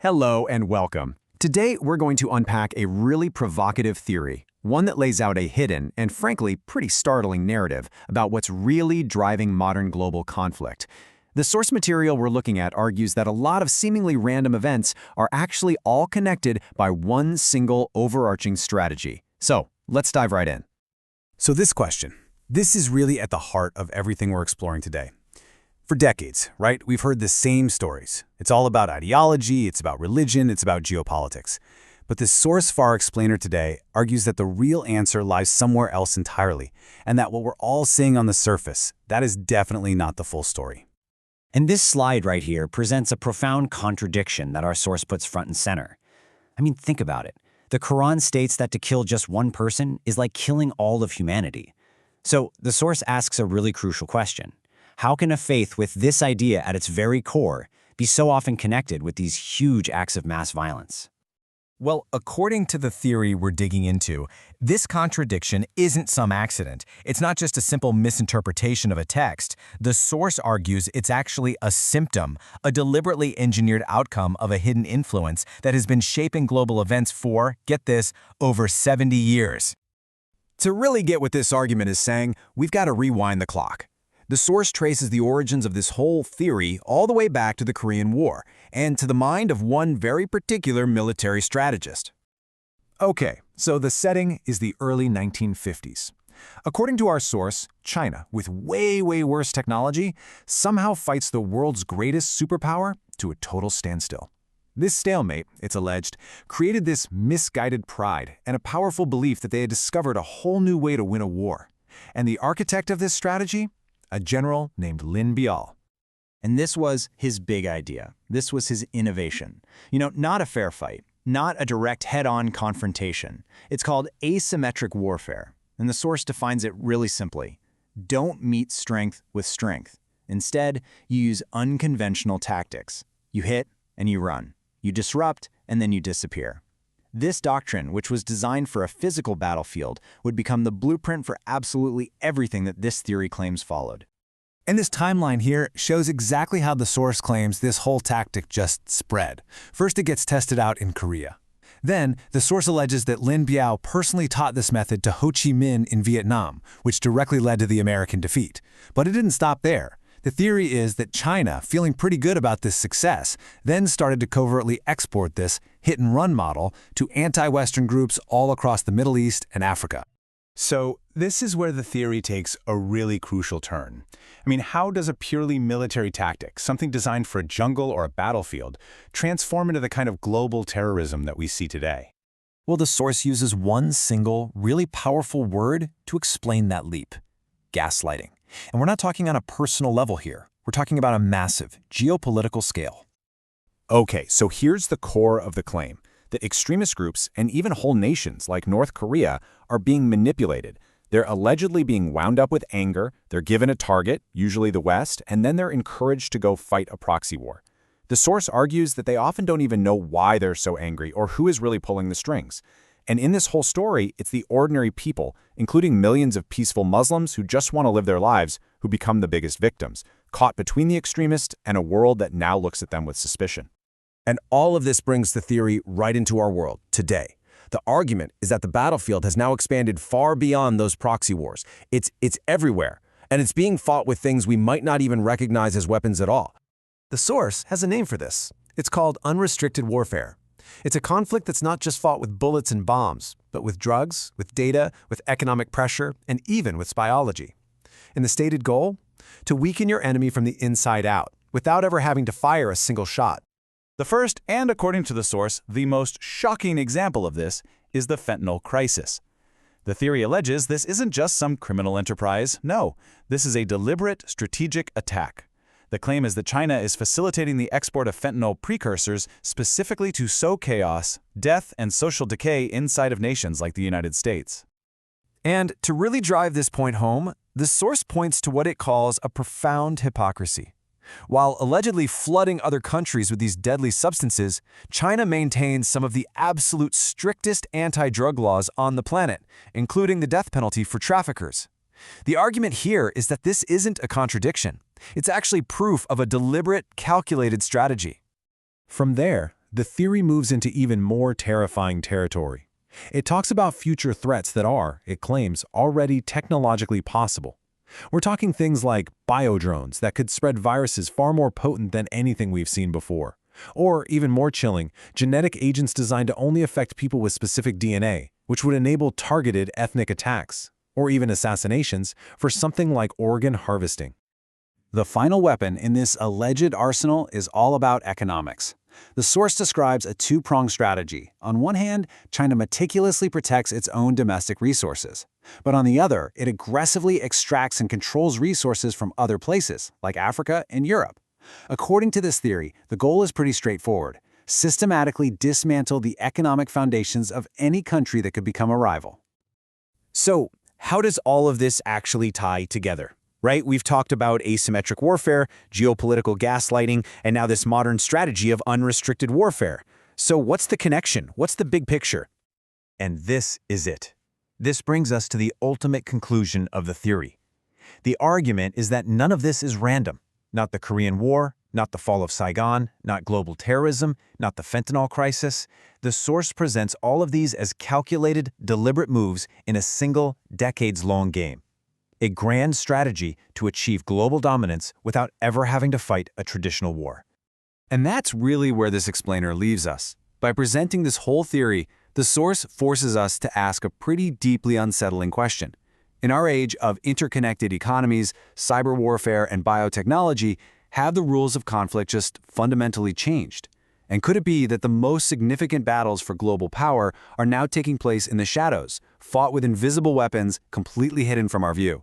Hello and welcome. Today, we're going to unpack a really provocative theory, one that lays out a hidden and frankly pretty startling narrative about what's really driving modern global conflict. The source material we're looking at argues that a lot of seemingly random events are actually all connected by one single overarching strategy. So, let's dive right in. So this question, this is really at the heart of everything we're exploring today. For decades, right, we've heard the same stories. It's all about ideology, it's about religion, it's about geopolitics. But the source far explainer today argues that the real answer lies somewhere else entirely, and that what we're all seeing on the surface, that is definitely not the full story. And this slide right here presents a profound contradiction that our source puts front and center. I mean, think about it. The Quran states that to kill just one person is like killing all of humanity. So the source asks a really crucial question. How can a faith with this idea at its very core be so often connected with these huge acts of mass violence? Well, according to the theory we're digging into, this contradiction isn't some accident. It's not just a simple misinterpretation of a text. The source argues it's actually a symptom, a deliberately engineered outcome of a hidden influence that has been shaping global events for, get this, over 70 years. To really get what this argument is saying, we've got to rewind the clock. The source traces the origins of this whole theory all the way back to the Korean War and to the mind of one very particular military strategist. Okay, so the setting is the early 1950s. According to our source, China, with way worse technology, somehow fights the world's greatest superpower to a total standstill. This stalemate, it's alleged, created this misguided pride and a powerful belief that they had discovered a whole new way to win a war. And the architect of this strategy? A general named Lin Biao. And this was his big idea. This was his innovation. Not a fair fight, not a direct head-on confrontation. It's called asymmetric warfare, and the source defines it really simply. Don't meet strength with strength. Instead, you use unconventional tactics. You hit and you run. You disrupt and then you disappear. This doctrine, which was designed for a physical battlefield, would become the blueprint for absolutely everything that this theory claims followed. And this timeline here shows exactly how the source claims this whole tactic just spread. First, it gets tested out in Korea. Then, the source alleges that Lin Biao personally taught this method to Ho Chi Minh in Vietnam, which directly led to the American defeat. But it didn't stop there. The theory is that China, feeling pretty good about this success, then started to covertly export this hit-and-run model to anti-Western groups all across the Middle East and Africa. So this is where the theory takes a really crucial turn. I mean, how does a purely military tactic, something designed for a jungle or a battlefield, transform into the kind of global terrorism that we see today? Well, the source uses one single, really powerful word to explain that leap: gaslighting. And we're not talking on a personal level here. We're talking about a massive geopolitical scale. Okay, so here's the core of the claim, that extremist groups and even whole nations like North Korea are being manipulated. They're allegedly being wound up with anger, they're given a target, usually the West, and then they're encouraged to go fight a proxy war. The source argues that they often don't even know why they're so angry or who is really pulling the strings. And in this whole story, it's the ordinary people, including millions of peaceful Muslims who just want to live their lives, who become the biggest victims, caught between the extremists and a world that now looks at them with suspicion. And all of this brings the theory right into our world, today. The argument is that the battlefield has now expanded far beyond those proxy wars. It's everywhere, and it's being fought with things we might not even recognize as weapons at all. The source has a name for this. It's called unrestricted warfare. It's a conflict that's not just fought with bullets and bombs, but with drugs, with data, with economic pressure, and even with spyology. And the stated goal? To weaken your enemy from the inside out, without ever having to fire a single shot. The first, and according to the source, the most shocking example of this is the fentanyl crisis. The theory alleges this isn't just some criminal enterprise. No, this is a deliberate, strategic attack. The claim is that China is facilitating the export of fentanyl precursors specifically to sow chaos, death, and social decay inside of nations like the United States. And to really drive this point home, the source points to what it calls a profound hypocrisy. While allegedly flooding other countries with these deadly substances, China maintains some of the absolute strictest anti-drug laws on the planet, including the death penalty for traffickers. The argument here is that this isn't a contradiction. It's actually proof of a deliberate, calculated strategy. From there, the theory moves into even more terrifying territory. It talks about future threats that are, it claims, already technologically possible. We're talking things like biodrones that could spread viruses far more potent than anything we've seen before. Or, even more chilling, genetic agents designed to only affect people with specific DNA, which would enable targeted ethnic attacks, or even assassinations, for something like organ harvesting. The final weapon in this alleged arsenal is all about economics. The source describes a two-pronged strategy. On one hand, China meticulously protects its own domestic resources. But on the other, it aggressively extracts and controls resources from other places, like Africa and Europe. According to this theory, the goal is pretty straightforward: systematically dismantle the economic foundations of any country that could become a rival. So, how does all of this actually tie together? Right? We've talked about asymmetric warfare, geopolitical gaslighting, and now this modern strategy of unrestricted warfare. So what's the connection? What's the big picture? And this is it. This brings us to the ultimate conclusion of the theory. The argument is that none of this is random. Not the Korean War, not the fall of Saigon, not global terrorism, not the fentanyl crisis. The source presents all of these as calculated, deliberate moves in a single, decades-long game. A grand strategy to achieve global dominance without ever having to fight a traditional war. And that's really where this explainer leaves us. By presenting this whole theory, the source forces us to ask a pretty deeply unsettling question. In our age of interconnected economies, cyber warfare, and biotechnology, have the rules of conflict just fundamentally changed? And could it be that the most significant battles for global power are now taking place in the shadows, fought with invisible weapons completely hidden from our view?